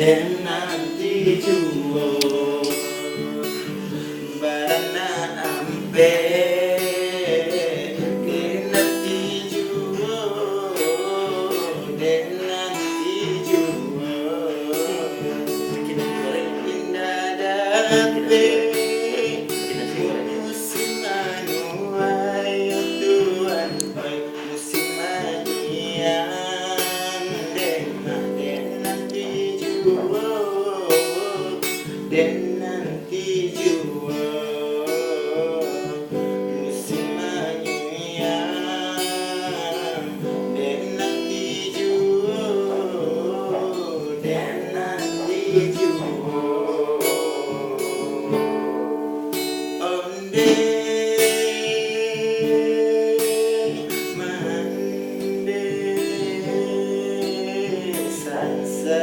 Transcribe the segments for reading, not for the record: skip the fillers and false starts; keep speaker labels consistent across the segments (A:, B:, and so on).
A: dan nanti juo barana ampe nanti juo dan nanti juo indah date musim anu ayo tuan musim anian dan nanti jua musim anyuyan dan nanti jua dan nanti jua onde mande sansa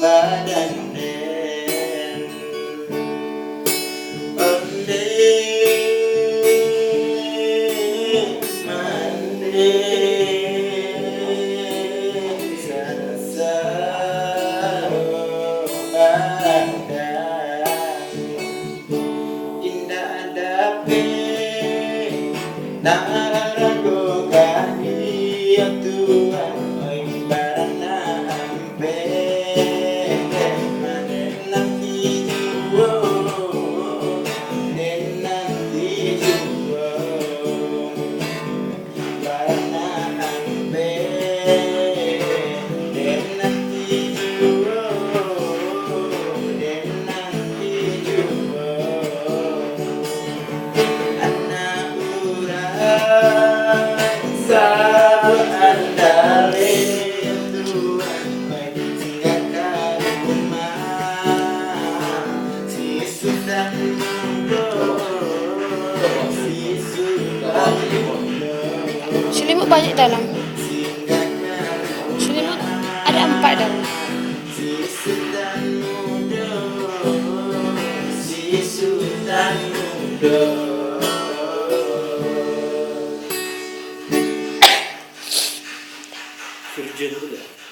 A: badan den onde mande sansa badan indah dape narago kaki Tuhan oi barana ampe
B: Selimut banyak dalam. Selimut ada 4 dalam.
A: Surgeon dulu ya.